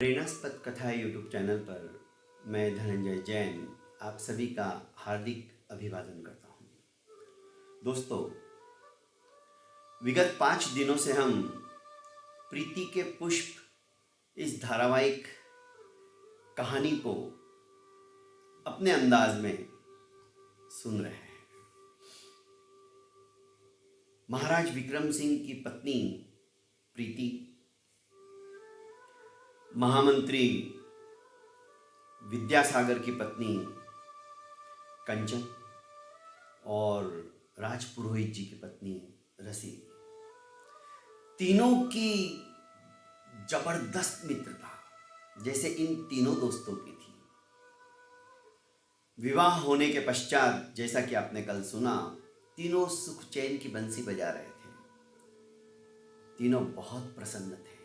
प्रेरणास्पद कथा YouTube channel पर मैं धनंजय जैन आप सभी का हार्दिक अभिवादन करता हूँ। दोस्तों, विगत 5 दिनों से हम प्रीति के पुष्प इस धारावाहिक कहानी को अपने अंदाज में सुन रहे हैं। महाराज विक्रम सिंह की पत्नी प्रीति, महामंत्री विद्यासागर की पत्नी कंचन और राजपुरोहित जी की पत्नी रसी, तीनों की जबरदस्त मित्रता जैसे इन तीनों दोस्तों की थी। विवाह होने के पश्चात, जैसा कि आपने कल सुना, तीनों सुख चैन की बंसी बजा रहे थे। तीनों बहुत प्रसन्न थे।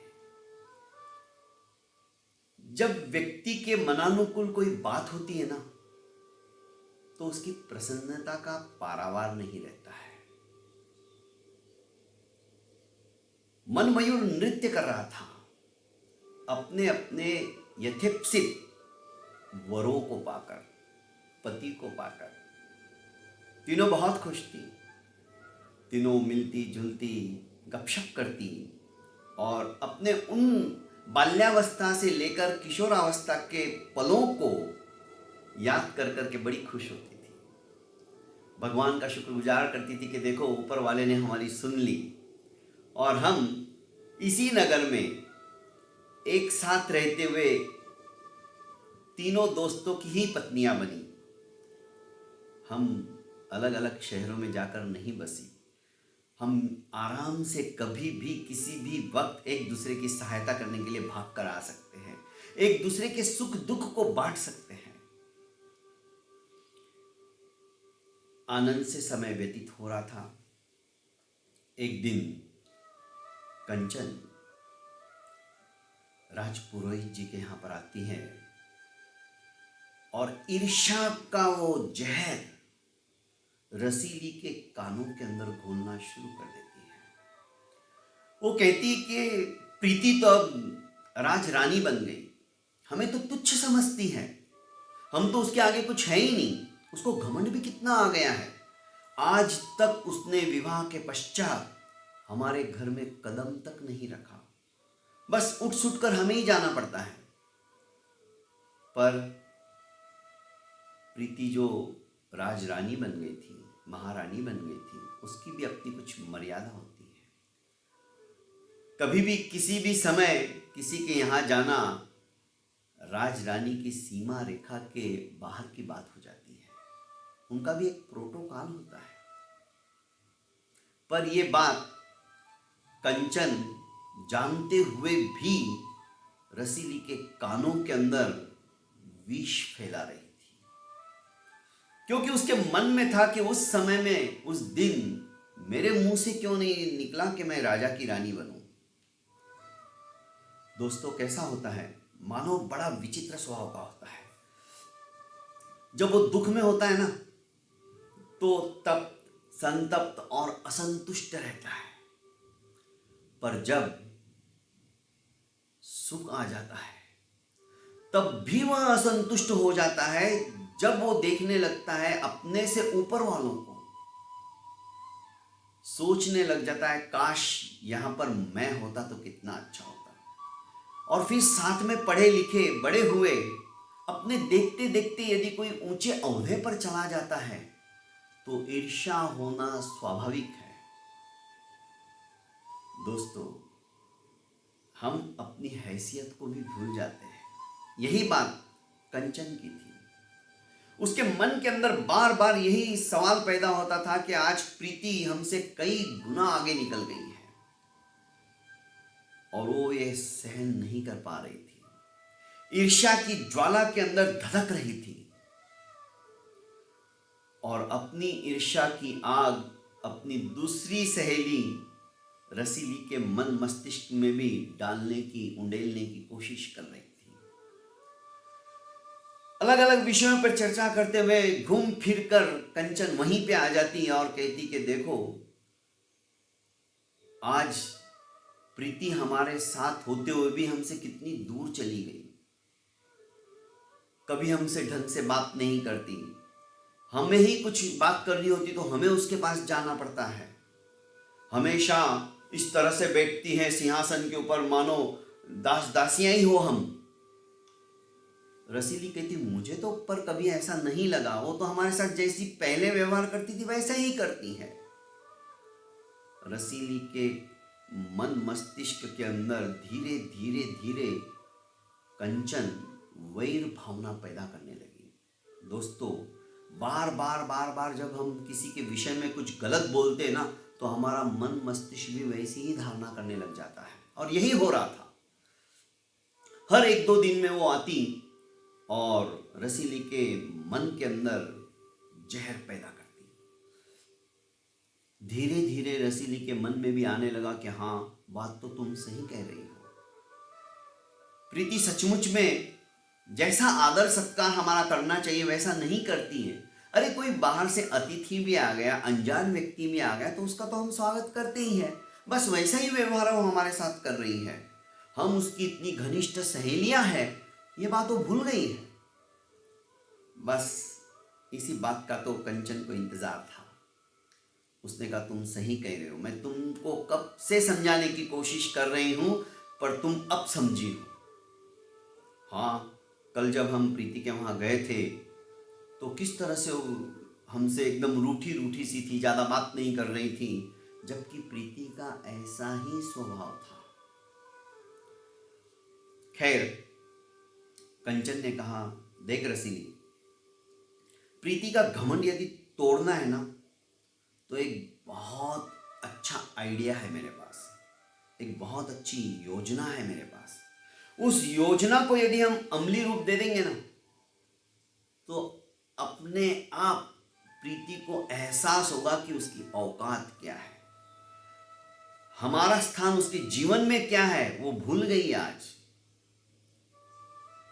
जब व्यक्ति के मनानुकूल कोई बात होती है ना, तो उसकी प्रसन्नता का पारावार नहीं रहता है। मनमयूर नृत्य कर रहा था अपने अपने यथेप्सित वरों को पाकर, पति को पाकर। तीनों बहुत खुश थी। तीनों मिलती जुलती, गपशप करती और अपने उन बाल्यावस्था से लेकर किशोरावस्था के पलों को याद कर करके बड़ी खुश होती थी। भगवान का शुक्रगुजार करती थी कि देखो, ऊपर वाले ने हमारी सुन ली और हम इसी नगर में एक साथ रहते हुए तीनों दोस्तों की ही पत्नियां बनी। हम अलग अलग शहरों में जाकर नहीं बसी। हम आराम से कभी भी किसी भी वक्त एक दूसरे की सहायता करने के लिए भाग कर आ सकते हैं। एक दूसरे के सुख दुख को बांट सकते हैं। आनंद से समय व्यतीत हो रहा था। एक दिन कंचन राजपुरोहित जी के यहां पर आती है और ईर्ष्या का वो जहर रसीली के कानों के अंदर घोलना शुरू कर देती है। वो कहती कि प्रीति तो अब राजरानी बन गई, हमें तो तुच्छ समझती है, हम तो उसके आगे कुछ है ही नहीं। उसको घमंड भी कितना आ गया है। आज तक उसने विवाह के पश्चात हमारे घर में कदम तक नहीं रखा, बस उठ सुट कर हमें ही जाना पड़ता है। पर प्रीति जो राजरानी बन गई थी, महारानी बन गई थी, उसकी भी अपनी कुछ मर्यादा होती है। कभी भी किसी भी समय किसी के यहां जाना राजरानी की सीमा रेखा के बाहर की बात हो जाती है। उनका भी एक प्रोटोकॉल होता है। पर यह बात कंचन जानते हुए भी रसीली के कानों के अंदर विष फैला रही थी, क्योंकि उसके मन में था कि उस समय में, उस दिन मेरे मुंह से क्यों नहीं निकला कि मैं राजा की रानी बनूं। दोस्तों, कैसा होता है, मानव बड़ा विचित्र स्वभाव का होता है। जब वो दुख में होता है ना, तो तब संतप्त और असंतुष्ट रहता है। पर जब सुख आ जाता है तब भी वह असंतुष्ट हो जाता है, जब वो देखने लगता है अपने से ऊपर वालों को। सोचने लग जाता है, काश यहां पर मैं होता तो कितना अच्छा होता। और फिर साथ में पढ़े लिखे बड़े हुए अपने देखते देखते यदि कोई ऊंचे ओहदे पर चला जाता है तो ईर्ष्या होना स्वाभाविक है। दोस्तों, हम अपनी हैसियत को भी भूल जाते हैं। यही बात कंचन की थी। उसके मन के अंदर बार बार यही सवाल पैदा होता था कि आज प्रीति हमसे कई गुना आगे निकल गई है और वो ये सहन नहीं कर पा रही थी। ईर्ष्या की ज्वाला के अंदर धधक रही थी और अपनी ईर्ष्या की आग अपनी दूसरी सहेली रसीली के मन मस्तिष्क में भी डालने की, उंडेलने की कोशिश कर रही थी। अलग अलग विषयों पर चर्चा करते हुए घूम फिर कर कंचन वहीं पे आ जाती और कहती कि देखो, आज प्रीति हमारे साथ होते हुए भी हमसे कितनी दूर चली गई। कभी हमसे ढंग से बात नहीं करती, हमें ही कुछ बात करनी होती तो हमें उसके पास जाना पड़ता है। हमेशा इस तरह से बैठती है सिंहासन के ऊपर मानो दास दासियां ही हो हम। रसीली कहती मुझे तो पर कभी ऐसा नहीं लगा, वो तो हमारे साथ जैसी पहले व्यवहार करती थी वैसा ही करती है। रसीली के मन मस्तिष्क के अंदर धीरे धीरे धीरे कंचन वैर भावना पैदा करने लगी। दोस्तों, बार बार बार बार जब हम किसी के विषय में कुछ गलत बोलते हैं ना, तो हमारा मन मस्तिष्क भी वैसी ही धारणा करने लग जाता है। और यही हो रहा था। हर एक दो दिन में वो आती और रसीली के मन के अंदर जहर पैदा करती। धीरे धीरे रसीली के मन में भी आने लगा कि हाँ, बात तो तुम सही कह रही हो। प्रीति सचमुच में जैसा आदर सत्कार हमारा करना चाहिए वैसा नहीं करती है। अरे कोई बाहर से अतिथि भी आ गया, अनजान व्यक्ति भी आ गया, तो उसका तो हम स्वागत करते ही हैं। बस वैसा ही व्यवहार वो हमारे साथ कर रही है। हम उसकी इतनी घनिष्ठ सहेलियां हैं, ये बात वो भूल गई है। बस इसी बात का तो कंचन को इंतजार था। उसने कहा तुम सही कह रहे हो, मैं तुमको कब से समझाने की कोशिश कर रही हूं, पर तुम अब समझी हो। हाँ, कल जब हम प्रीति के वहाँ गए थे तो किस तरह से वो हमसे एकदम रूठी रूठी सी थी, ज़्यादा बात नहीं कर रही थी, जबकि प्रीति का ऐसा ही स्वभाव था। खैर, कंचन ने कहा देख रसीली, प्रीति का घमंड यदि तोड़ना है ना, तो एक बहुत अच्छा आइडिया है मेरे पास, एक बहुत अच्छी योजना है मेरे पास। उस योजना को यदि हम अमली रूप दे देंगे ना, तो अपने आप प्रीति को एहसास होगा कि उसकी औकात क्या है, हमारा स्थान उसके जीवन में क्या है, वो भूल गई आज।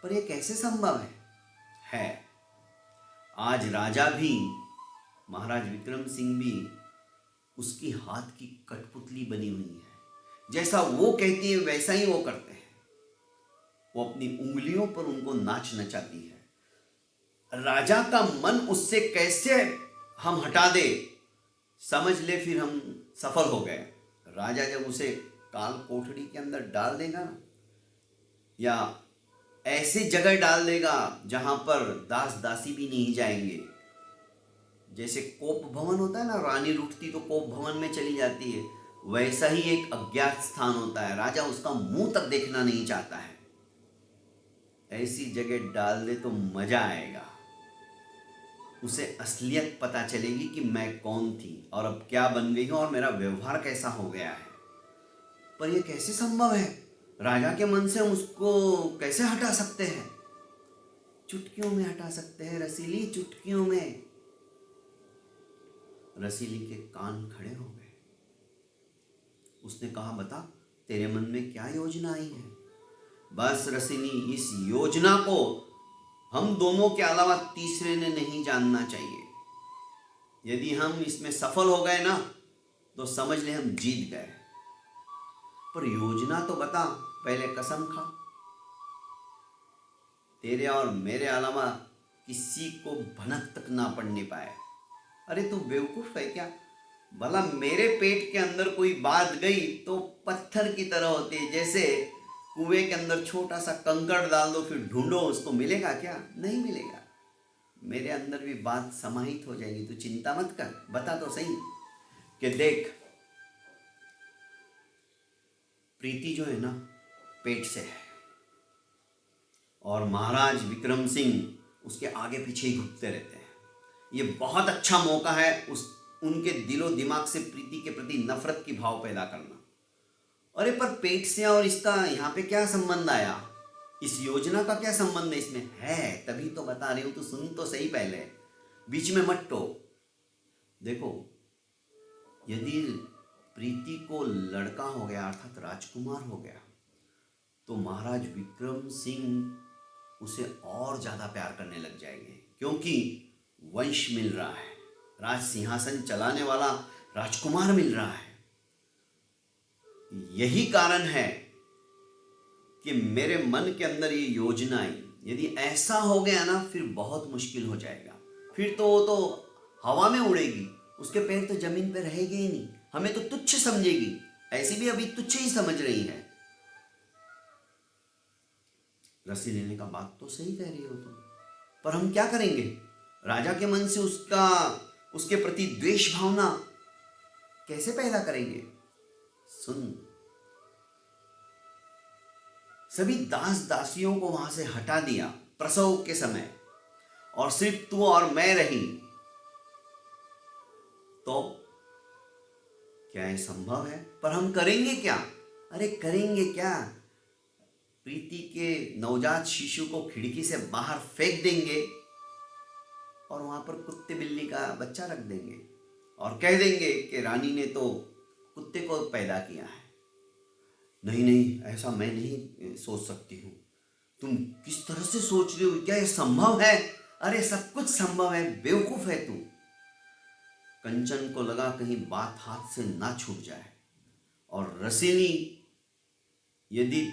पर यह कैसे संभव है? आज राजा भी, महाराज विक्रम सिंह भी उसकी हाथ की कठपुतली बनी हुई है। जैसा वो कहती है वैसा ही वो करते हैं। वो अपनी उंगलियों पर उनको नाच नचाती है। राजा का मन उससे कैसे हम हटा दे, समझ ले फिर हम सफल हो गए। राजा जब उसे काल कोठरी के अंदर डाल देगा ना, या ऐसी जगह डाल देगा जहां पर दास दासी भी नहीं जाएंगे, जैसे कोप भवन होता है ना, रानी रूठती तो कोप भवन में चली जाती है, वैसा ही एक अज्ञात स्थान होता है, राजा उसका मुंह तक देखना नहीं चाहता है। ऐसी जगह डाल दे तो मजा आएगा, उसे असलियत पता चलेगी कि मैं कौन थी और अब क्या बन गई हूं और मेरा व्यवहार कैसा हो गया है। पर यह कैसे संभव है? राजा के मन से हम उसको कैसे हटा सकते हैं? चुटकियों में हटा सकते हैं रसीली, चुटकियों में। रसीली के कान खड़े हो गए। उसने कहा बता, तेरे मन में क्या योजना आई है? बस रसीली, इस योजना को हम दोनों के अलावा तीसरे ने नहीं जानना चाहिए। यदि हम इसमें सफल हो गए ना, तो समझ ले हम जीत गए। पर योजना तो बता, पहले कसम खा। तेरे और मेरे अलावा किसी को भनक तक ना पड़ने पाए। अरे तू बेवकूफ है क्या? भला मेरे पेट के अंदर कोई बात गई तो पत्थर की तरह होती है। जैसे कुएं के अंदर छोटा सा कंकड़ डाल दो, फिर ढूंढो, उसको मिलेगा क्या? नहीं मिलेगा। मेरे अंदर भी बात समाहित हो जाएगी। तू चिंता मत कर, बता तो सही कि देख, प्रीति जो है ना, पेट से है और महाराज विक्रम सिंह उसके आगे पीछे ही घूमते रहते हैं। ये बहुत अच्छा मौका है उनके दिलो दिमाग से प्रीति के प्रति नफरत की भाव पैदा करना। अरे पर पेट से और इसका यहाँ पे क्या संबंध आया? इस योजना का क्या संबंध है इसमें? है तभी तो बता रही हूँ, तो सुन तो सही पहले, बीच में मत टोक। देखो, यदि प्रीति को लड़का हो गया अर्थात राजकुमार हो गया, तो महाराज विक्रम सिंह उसे और ज्यादा प्यार करने लग जाएंगे, क्योंकि वंश मिल रहा है, राज सिंहासन चलाने वाला राजकुमार मिल रहा है। यही कारण है कि मेरे मन के अंदर ये योजना आई। यदि ऐसा हो गया ना, फिर बहुत मुश्किल हो जाएगा। फिर तो वो तो हवा में उड़ेगी, उसके पैर तो जमीन पे रहेंगे ही नहीं, हमें तो तुच्छ समझेगी। ऐसी भी अभी तुच्छ ही समझ रही है। रस्सी लेने का बात तो सही कह रही हो तुम, पर हम क्या करेंगे? राजा के मन से उसके प्रति द्वेष भावना कैसे पैदा करेंगे? सुन, सभी दास दासियों को वहां से हटा दिया प्रसव के समय, और सिर्फ तू और मैं रही, तो क्या ये संभव है? पर हम करेंगे क्या? अरे करेंगे क्या? प्रीति के नवजात शिशु को खिड़की से बाहर फेंक देंगे और वहां पर कुत्ते बिल्ली का बच्चा रख देंगे और कह देंगे कि रानी ने तो कुत्ते को पैदा किया है। नहीं नहीं, ऐसा मैं नहीं सोच सकती हूँ। तुम किस तरह से सोच रही हो? क्या यह संभव है? अरे सब कुछ संभव है, बेवकूफ है तू। कंचन को लगा कहीं बात हाथ से ना छूट जाए, और रसीली यदि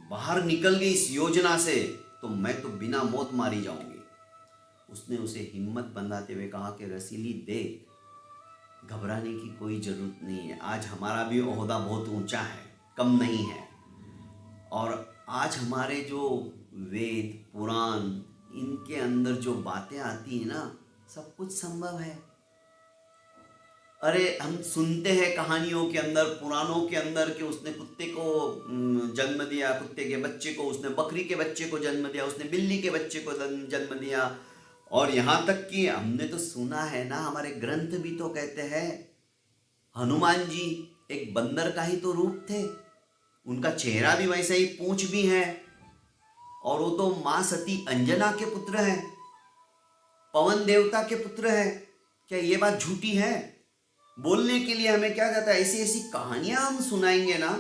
बाहर निकल गई इस योजना से तो मैं तो बिना मौत मारी जाऊंगी। उसने उसे हिम्मत बंधाते हुए कहा कि रसीली देख, घबराने की कोई जरूरत नहीं है। आज हमारा भी ओहदा बहुत ऊंचा है, कम नहीं है। और आज हमारे जो वेद पुराण, इनके अंदर जो बातें आती हैं ना, सब कुछ संभव है। अरे हम सुनते हैं कहानियों के अंदर, पुराणों के अंदर कि उसने कुत्ते को जन्म दिया, कुत्ते के बच्चे को, उसने बकरी के बच्चे को जन्म दिया, उसने बिल्ली के बच्चे को जन्म दिया। और यहाँ तक कि हमने तो सुना है ना, हमारे ग्रंथ भी तो कहते हैं हनुमान जी एक बंदर का ही तो रूप थे, उनका चेहरा भी वैसा ही, पूंछ भी है, और वो तो मां सती अंजना के पुत्र हैं, पवन देवता के पुत्र हैं। क्या ये बात झूठी है? बोलने के लिए हमें क्या जाता है? ऐसी ऐसी कहानियां हम सुनाएंगे ना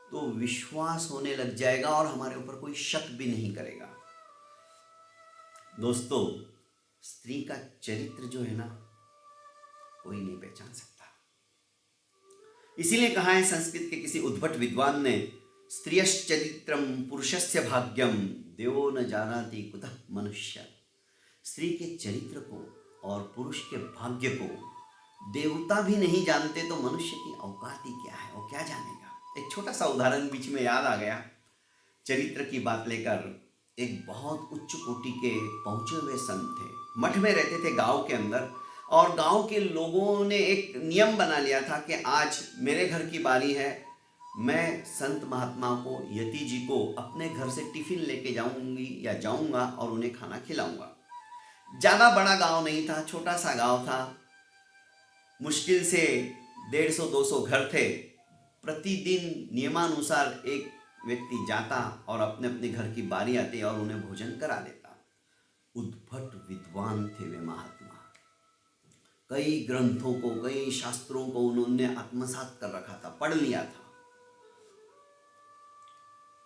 तो विश्वास होने लग जाएगा और हमारे ऊपर कोई शक भी नहीं करेगा। दोस्तों, स्त्री का चरित्र जो है ना, कोई नहीं पहचान सकता। इसीलिए कहा है संस्कृत के किसी उद्भट विद्वान ने, स्त्रियश्चरित्रम पुरुषस्य भाग्यम देवो न जानाति कुतः मनुष्य। स्त्री के चरित्र को और पुरुष के भाग्य को देवता भी नहीं जानते तो मनुष्य की औकात ही क्या है, वो क्या जानेगा? एक छोटा सा उदाहरण बीच में याद आ गया चरित्र की बात लेकर। एक बहुत उच्च कोटि के पहुंचे हुए संत थे, मठ में रहते थे गांव के अंदर, और गांव के लोगों ने एक नियम बना लिया था कि आज मेरे घर की बारी है, मैं संत महात्मा को, यति जी को अपने घर से टिफिन लेके जाऊंगी या जाऊंगा और उन्हें खाना खिलाऊंगा। ज़्यादा बड़ा गांव नहीं था, छोटा सा गांव था, मुश्किल से 150-200 घर थे। प्रतिदिन नियमानुसार एक व्यक्ति जाता और अपने अपने घर की बारी आती और उन्हें भोजन करा देता। उद्भट विद्वान थे वे महात्मा, कई ग्रंथों को, कई शास्त्रों को उन्होंने आत्मसात कर रखा था, पढ़ लिया था,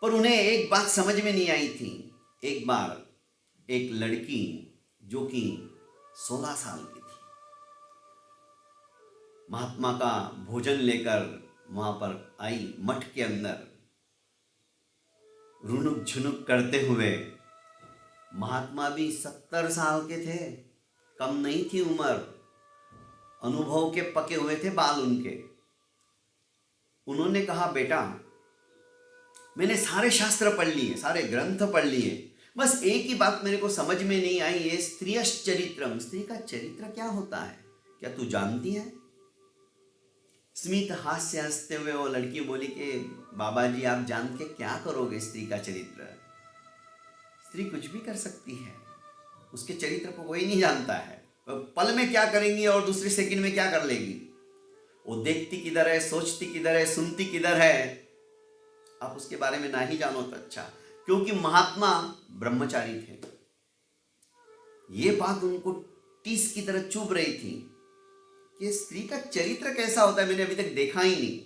पर उन्हें एक बात समझ में नहीं आई थी। एक बार एक लड़की जो कि 16 साल की थी, महात्मा का भोजन लेकर वहां पर आई मठ के अंदर, रुनुक झुनुक करते हुए। महात्मा भी 70 साल के थे, कम नहीं थी उम्र, अनुभव के पके हुए थे बाल उनके। उन्होंने कहा, बेटा मैंने सारे शास्त्र पढ़ लिए, सारे ग्रंथ पढ़ लिए, बस एक ही बात मेरे को समझ में नहीं आई, ये स्त्रियश्चरित्रम, स्त्री का चरित्र क्या होता है, क्या तू जानती है? स्मित हास्य हंसते हुए वो लड़की बोली कि बाबा जी आप जान के क्या करोगे स्त्री का चरित्र? स्त्री कुछ भी कर सकती है, उसके चरित्र को कोई नहीं जानता है, पल में क्या करेंगी और दूसरे सेकंड में क्या कर लेगी। वो देखती किधर है, सोचती किधर है, सुनती किधर है, आप उसके बारे में ना ही जानो तो अच्छा। क्योंकि महात्मा ब्रह्मचारी थे, ये बात उनको टीस की तरह चुभ रही थी कि स्त्री का चरित्र कैसा होता है, मैंने अभी तक देखा ही नहीं।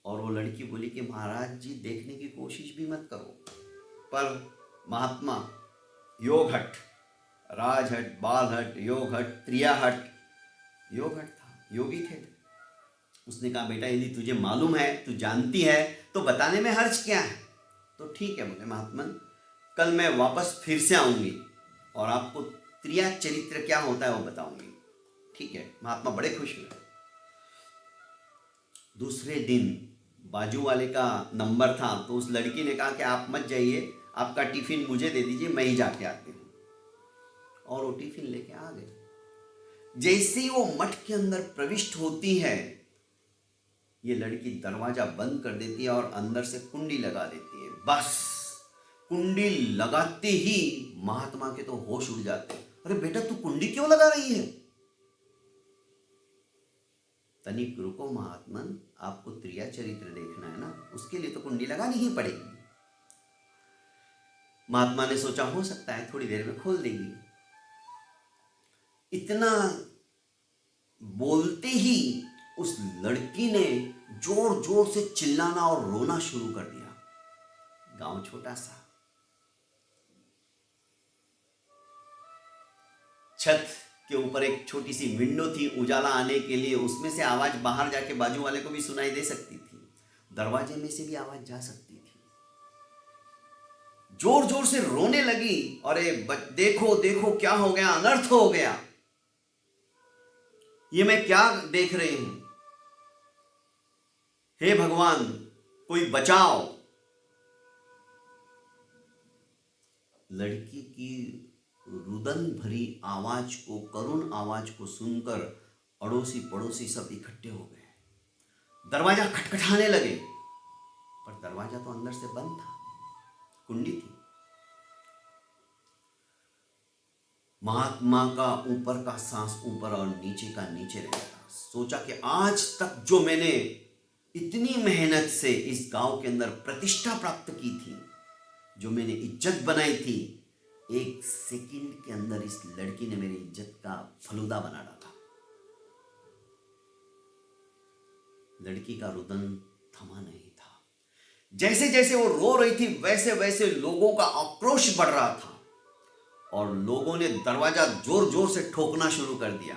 और वो लड़की बोली कि महाराज जी देखने की कोशिश भी मत करो। पर महात्मा योग हट, राज हट, बाल हट, योग हट, त्रिया हट, योग हट था, योगी थे। उसने कहा बेटा यदि तुझे मालूम है, तू जानती है, तो बताने में हर्ज क्या है। तो ठीक है बोले महात्मन, कल मैं वापस फिर से आऊंगी और आपको त्रिया चरित्र क्या होता है वो बताऊंगी। ठीक है, महात्मा बड़े खुश हुए। दूसरे दिन बाजू वाले का नंबर था, तो उस लड़की ने कहा कि आप मत जाइए, आपका टिफिन मुझे दे दीजिए, मैं ही जाके आती हूँ। और वो टिफिन लेके आ गए। जैसे ही वो मठ के अंदर प्रविष्ट होती है, ये लड़की दरवाजा बंद कर देती है और अंदर से कुंडी लगा देती है। बस कुंडी लगाते ही महात्मा के तो होश उड़ जाते हैं। अरे बेटा तू कुंडी क्यों लगा रही है? तनिक रुको महात्मन, आपको त्रिया चरित्र देखना है ना, उसके लिए तो कुंडी लगानी ही पड़ेगी। महात्मा ने सोचा हो सकता है थोड़ी देर में खोल देगी। इतना बोलते ही उस लड़की ने जोर जोर से चिल्लाना और रोना शुरू कर दिया। गांव छोटा सा, छत के ऊपर एक छोटी सी विंडो थी उजाला आने के लिए, उसमें से आवाज बाहर जाके बाजू वाले को भी सुनाई दे सकती थी, दरवाजे में से भी आवाज जा सकती थी। जोर जोर से रोने लगी, अरे देखो देखो क्या हो गया, अनर्थ हो गया, ये मैं क्या देख रही हूं, हे भगवान कोई बचाओ। लड़की की रुदन भरी आवाज को, करुण आवाज को सुनकर अड़ोसी पड़ोसी सब इकट्ठे हो गए। दरवाजा खटखटाने लगे, पर दरवाजा तो अंदर से बंद था, कुंडी थी। महात्मा का ऊपर का सांस ऊपर और नीचे का नीचे रहता। सोचा कि आज तक जो मैंने इतनी मेहनत से इस गांव के अंदर प्रतिष्ठा प्राप्त की थी, जो मैंने इज्जत बनाई थी, एक सेकंड के अंदर इस लड़की ने मेरी इज्जत का फलूदा बना डाला। लड़की का रुदन थमा नहीं था। जैसे जैसे वो रो रही थी, वैसे वैसे लोगों का आक्रोश बढ़ रहा था और लोगों ने दरवाजा जोर जोर से ठोकना शुरू कर दिया।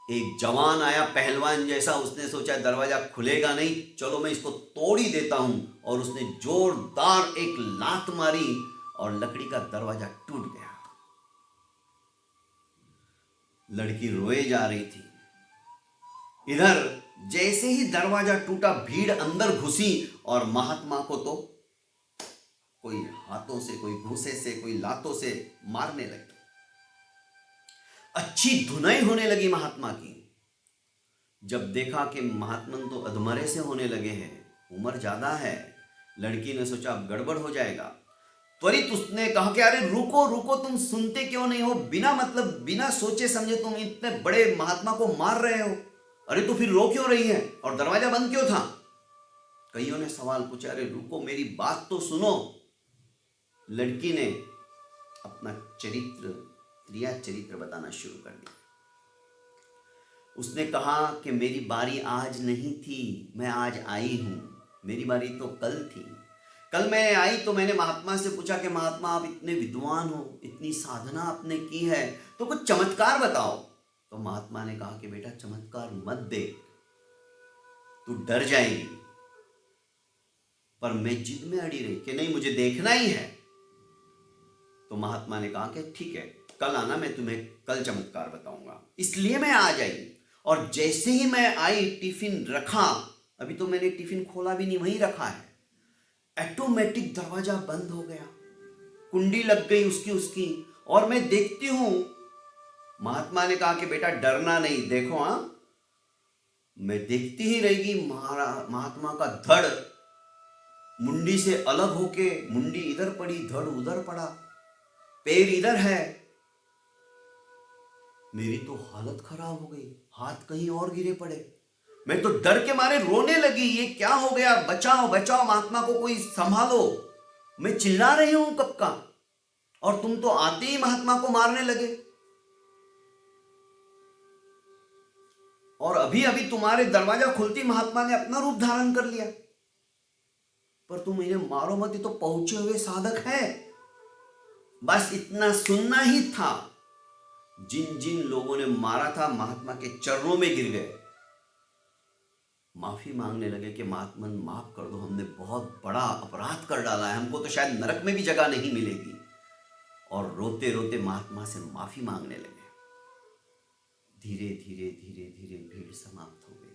एक जवान आया पहलवान जैसा, उसने सोचा दरवाजा खुलेगा नहीं, चलो मैं इसको तोड़ ही देता हूं, और उसने जोरदार एक लात मारी और लकड़ी का दरवाजा टूट गया। लड़की रोए जा रही थी। इधर जैसे ही दरवाजा टूटा, भीड़ अंदर घुसी और महात्मा को तो कोई हाथों से, कोई घूसे से, कोई लातों से मारने लगे। अच्छी धुनाई होने लगी महात्मा की। जब देखा कि महात्मन तो अधमरे से होने लगे हैं, उम्र ज्यादा है, लड़की ने सोचा अब गड़बड़ हो जाएगा। त्वरित उसने कहा कि अरे रुको रुको, तुम सुनते क्यों नहीं हो? बिना मतलब बिना सोचे समझे तुम इतने बड़े महात्मा को मार रहे हो। अरे तो फिर रो क्यों रही है और दरवाजा बंद क्यों था? कईयों ने सवाल पूछा। अरे रुको, मेरी बात तो सुनो। लड़की ने अपना चरित्र, त्रिया चरित्र बताना शुरू कर दिया। उसने कहा कि मेरी बारी आज नहीं थी, मैं आज आई हूं। मेरी बारी तो कल थी। कल मैं आई तो मैंने महात्मा से पूछा कि महात्मा आप इतने विद्वान हो, इतनी साधना आपने की है, तो कुछ चमत्कार बताओ। तो महात्मा ने कहा कि बेटा चमत्कार मत दे, तू डर जाएगी। पर मैं जिद में अड़ी रही कि नहीं, मुझे देखना ही है। तो महात्मा ने कहा कि ठीक है, कल आना, मैं तुम्हें कल चमत्कार बताऊंगा। इसलिए मैं आ जाई। और जैसे ही मैं आई, टिफिन रखा, अभी तो मैंने टिफिन खोला भी नहीं, वहीं रखा है, ऑटोमेटिक दरवाजा बंद हो गया, कुंडी लग गई उसकी। और मैं देखती हूं, महात्मा ने कहा कि बेटा डरना नहीं, देखो हाँ। मैं देखती ही रहेगी, महात्मा का धड़ मुंडी से अलग होके, मुंडी इधर पड़ी, धड़ उधर पड़ा, पैर इधर है। मेरी तो हालत खराब हो गई, हाथ कहीं और गिरे पड़े। मैं तो डर के मारे रोने लगी, ये क्या हो गया, बचाओ बचाओ, महात्मा को कोई संभालो। मैं चिल्ला रही हूं कब का, और तुम तो आते ही महात्मा को मारने लगे। और अभी अभी तुम्हारे दरवाजा खुलती महात्मा ने अपना रूप धारण कर लिया। पर तुम इन्हें मारो मत, ये तो पहुंचे हुए साधक है। बस इतना सुनना ही था। जिन जिन लोगों ने मारा था, महात्मा के चरणों में गिर गए। माफ़ी मांगने लगे कि महात्मन माफ़ कर दो, हमने बहुत बड़ा अपराध कर डाला है, हमको तो शायद नरक में भी जगह नहीं मिलेगी। और रोते रोते महात्मा से माफ़ी मांगने लगे। धीरे धीरे धीरे धीरे भीड़ समाप्त हो गई।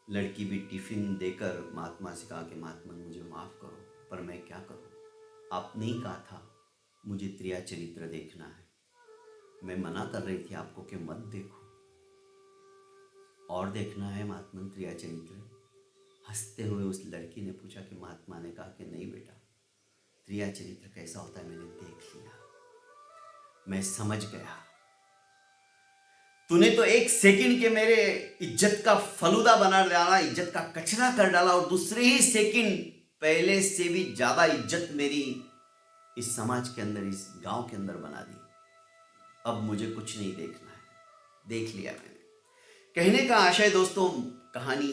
लड़की भी टिफिन देकर महात्मा से कहा कि महात्मा मुझे माफ़ करो, पर मैं क्या करूं, आपने ही कहा था मुझे त्रिया चरित्र देखना है, मैं मना कर रही थी आपको कि मत देखो, और देखना है महात्मा त्रिया चरित्र। हंसते हुए उस लड़की ने पूछा कि महात्मा ने कहा कि नहीं बेटा, त्रिया चरित्र कैसा होता है मैंने देख लिया, मैं समझ गया, तूने तो एक सेकंड के मेरे इज्जत का फलूदा बना डाला, इज्जत का कचरा कर डाला, और दूसरे ही सेकंड पहले से भी ज्यादा इज्जत मेरी इस समाज के अंदर, इस गांव के अंदर बना दी। अब मुझे कुछ नहीं देखना है, देख लिया मैंने। कहने का आशय दोस्तों, कहानी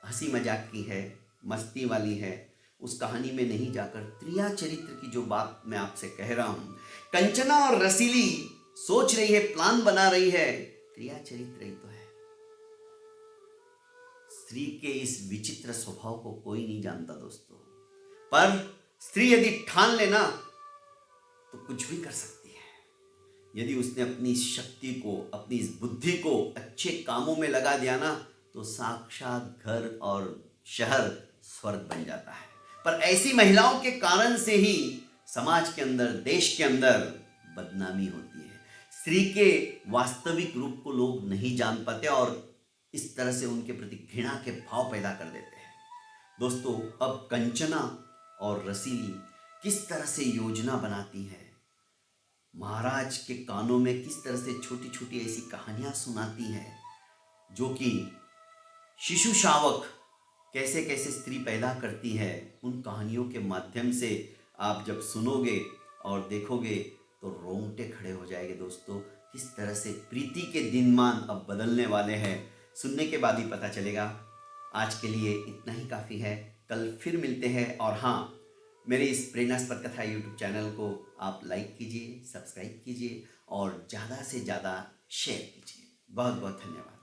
हंसी मजाक की है, मस्ती वाली है। उस कहानी में नहीं जाकर त्रिया चरित्र की जो बात मैं आपसे कह रहा हूं, कंचना और रसीली सोच रही है, प्लान बना रही है, त्रिया चरित्र ही तो है। स्त्री के इस विचित्र स्वभाव को कोई नहीं जानता दोस्तों, पर स्त्री यदि ठान लेना तो कुछ भी कर सकती है। यदि उसने अपनी शक्ति को, अपनी इस बुद्धि को अच्छे कामों में लगा दिया ना, तो साक्षात घर और शहर स्वर्ग बन जाता है। पर ऐसी महिलाओं के कारण से ही समाज के अंदर, देश के अंदर बदनामी होती है। स्त्री के वास्तविक रूप को लोग नहीं जान पाते और इस तरह से उनके प्रति घृणा के भाव पैदा कर देते हैं। दोस्तों, अब कंचना और रसीली किस तरह से योजना बनाती है, महाराज के कानों में किस तरह से छोटी छोटी ऐसी कहानियां सुनाती है, जो कि शिशु शावक कैसे कैसे स्त्री पैदा करती है, उन कहानियों के माध्यम से आप जब सुनोगे और देखोगे तो रोंगटे खड़े हो जाएंगे दोस्तों। किस तरह से प्रीति के दिनमान अब बदलने वाले हैं, सुनने के बाद ही पता चलेगा। आज के लिए इतना ही काफ़ी है, कल फिर मिलते हैं। और हाँ, मेरे इस प्रेरणास्पद कथा यूट्यूब चैनल को आप लाइक कीजिए, सब्सक्राइब कीजिए और ज़्यादा से ज़्यादा शेयर कीजिए। बहुत बहुत धन्यवाद।